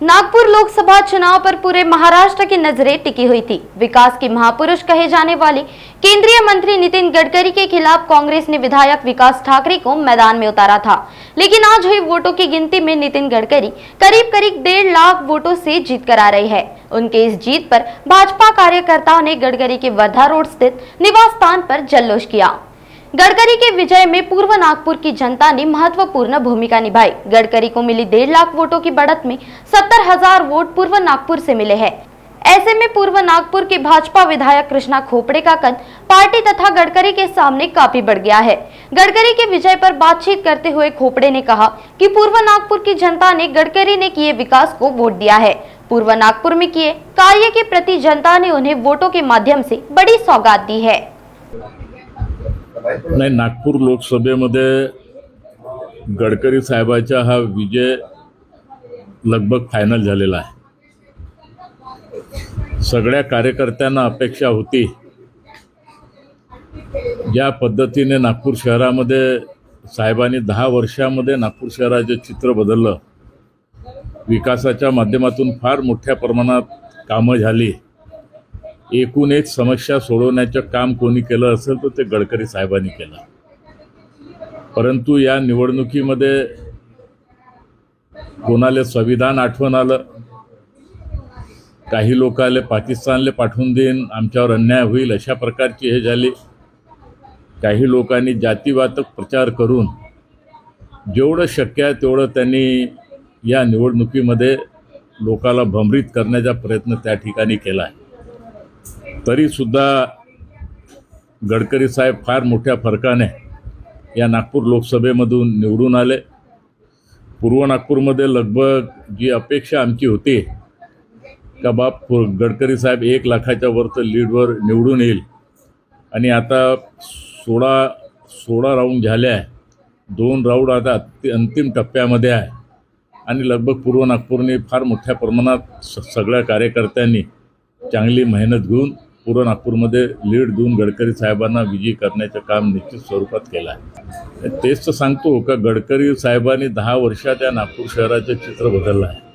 नागपुर लोकसभा चुनाव पर पूरे महाराष्ट्र की नजरें टिकी हुई थी। विकास के महापुरुष कहे जाने वाले केंद्रीय मंत्री नितिन गडकरी के खिलाफ कांग्रेस ने विधायक विकास ठाकरे को मैदान में उतारा था, लेकिन आज हुई वोटों की गिनती में नितिन गडकरी करीब 1.5 लाख वोटों से जीत कर आ रहे हैं। उनके इस जीत पर भाजपा कार्यकर्ताओं ने गडकरी के वर्धा रोड स्थित निवास स्थान पर जल्लोष किया। गडकरी के विजय में पूर्व नागपुर की जनता ने महत्वपूर्ण भूमिका निभाई। गडकरी को मिली 1.5 लाख वोटों की बढ़त में 70,000 वोट पूर्व नागपुर से मिले हैं। ऐसे में पूर्व नागपुर के भाजपा विधायक कृष्णा खोपड़े का कद पार्टी तथा गडकरी के सामने काफी बढ़ गया है। गडकरी के विजय पर बातचीत करते हुए खोपड़े ने कहा कि पूर्व नागपुर की जनता ने गडकरी ने किए विकास को वोट दिया है। पूर्व नागपुर में किए कार्य के प्रति जनता ने उन्हें वोटों के माध्यम से बड़ी सौगात दी है। नाही, नागपूर लोकसभेमध्ये गडकरी साहेबांचा हा विजय लगभग फायनल झालेला आहे। सगळ्या कार्यकर्त्यांना अपेक्षा होती ज्या पद्धतीने नागपूर शहरामध्ये साहेबांनी 10 वर्षामध्ये नागपूर शहराचे चित्र बदललं, विकासाच्या माध्यमातून फार मोठ्या प्रमाणात कामं झाली, एकूण एक समस्या सोडवण्याचं काम कोणी केलं असेल तर ते गडकरी साहेबांनी केलं। परंतु या निवडणुकीमध्ये कोणाला संविधान आठवण आलं, काही लोकांना पाकिस्तानला पाठवून देईन, आमच्यावर अन्याय होईल अशा प्रकारची हे झाली। काही लोकांनी जातीवाचक प्रचार करून जेवढं शक्य आहे तेवढं त्यांनी या निवडणुकीमध्ये लोकांना भ्रमित करण्याचा प्रयत्न त्या ठिकाणी केला आहे। तरी सुद्धा गडकरी साहेब फार मोठ्या फरकाने या नागपूर लोकसभेमधून निवडून आले। पूर्व नागपूरमध्ये लगभग जी अपेक्षा आमची होती का बाप गडकरी साहेब 1 लाखाच्या वरचं लीडवर निवडून येईल, आणि आता 16 राऊंड झाले आहे, 2 राऊंड आता अंतिम टप्प्यामध्ये आहे, आणि लगभग पूर्व नागपूरने फार मोठ्या प्रमाणात सगळ्या कार्यकर्त्यांनी चांगली मेहनत घेऊन पूर्व नागपूरमध्ये लीड देऊन गडकरी साहेबांना विजयी करण्याचं काम निश्चित स्वरूपात केलं आहे। तेच तर सांगतो का गडकरी साहेबांनी 10 वर्षात या नागपूर शहराचं चित्र बदललं आहे।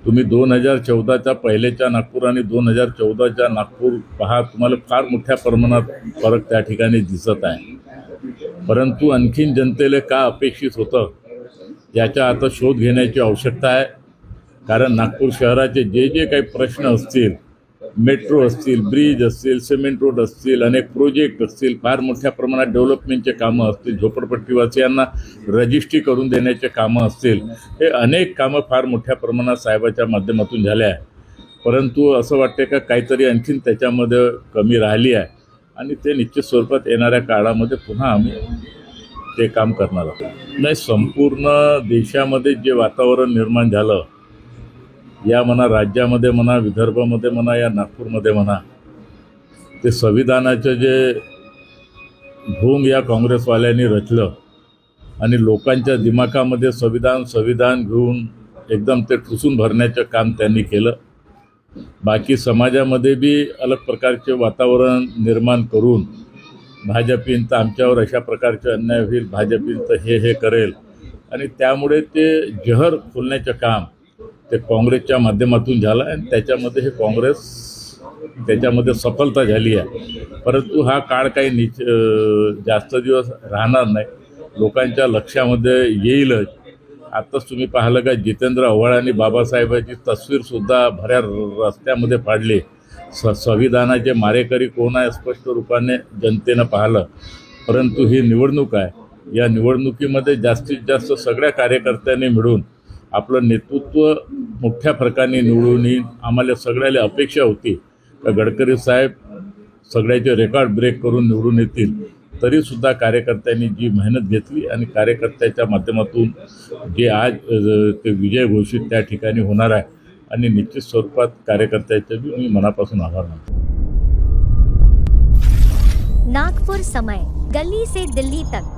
तुम्ही 2014च्या पहिलेच्या नागपूर आणि 2014च्या नागपूर पहा, तुम्हाला फार मोठ्या प्रमाणात फरक त्या ठिकाणी दिसत आहे। परंतु आणखीन जनतेला का अपेक्षित होतं याचा आता शोध घेण्याची आवश्यकता आहे। कारण नागपूर शहराचे जे काही प्रश्न असतील, मेट्रो असतील, ब्रिज असतील, सिमेंट रोड असतील, अनेक प्रोजेक्ट असतील, फार मोठ्या प्रमाणात डेव्हलपमेंटचे कामं असतील, झोपडपट्टीवासियांना रजिस्ट्री करून देण्याचे कामं असतील, हे अनेक कामं फार मोठ्या प्रमाणात साहेबाच्या माध्यमातून झाले आहे। परंतु असं वाटते का काहीतरी आणखीन त्याच्यामध्ये कमी राहिली आहे, आणि ते निश्चित स्वरूपात येणाऱ्या काळामध्ये पुन्हा आम्ही ते काम करणार आहोत। नाही, संपूर्ण देशामध्ये जे वातावरण निर्माण झालं, या म्हणा राज्यामध्ये म्हणा, विदर्भामध्ये म्हणा, या नागपूरमध्ये म्हणा, ते संविधानाचं जे भूम या काँग्रेसवाल्यांनी रचलं आणि लोकांच्या दिमागामध्ये संविधान घेऊन एकदम ते ठुसून भरण्याचं काम त्यांनी केलं। बाकी समाजामध्ये बी अलग प्रकारचे वातावरण निर्माण करून भाजपीन तर आमच्यावर अशा प्रकारचे अन्याय होईल, भाजपीन तर हे करेल, आणि त्यामुळे ते जहर खोलण्याचं काम ते काँग्रेसच्या माध्यमातून झालं, आणि त्याच्यामध्ये हे काँग्रेस त्याच्यामध्ये सफलता झाली आहे। परंतु हा काळ काही जास्त दिवस राहणार नाही, लोकांच्या लक्षामध्ये येईलच। आताच तुम्ही पाहिलं का जितेंद्र आव्हाड आणि बाबासाहेबांची तस्वीरसुद्धा भऱ्या रस्त्यामध्ये फाडली। संविधानाचे मारेकरी कोण आहे स्पष्ट रूपाने जनतेनं पाहिलं। परंतु ही निवडणूक आहे, या निवडणुकीमध्ये जास्तीत जास्त सगळ्या कार्यकर्त्यांनी मिळून आपलं नेतृत्व मोठ्या फरकाने निवडून येईल। आम्हाला सगळ्याला अपेक्षा होती का गडकरी साहेब सगळ्याचे रेकॉर्ड ब्रेक करून निवडून येतील, तरीसुद्धा कार्यकर्त्यांनी जी मेहनत घेतली आणि कार्यकर्त्याच्या माध्यमातून जे आज ते विजय घोषित त्या ठिकाणी होणार आहे, आणि निश्चित स्वरूपात कार्यकर्त्याचे मी मनापासून आभार मानतो। नागपुर समय, गली से दिल्ली तक।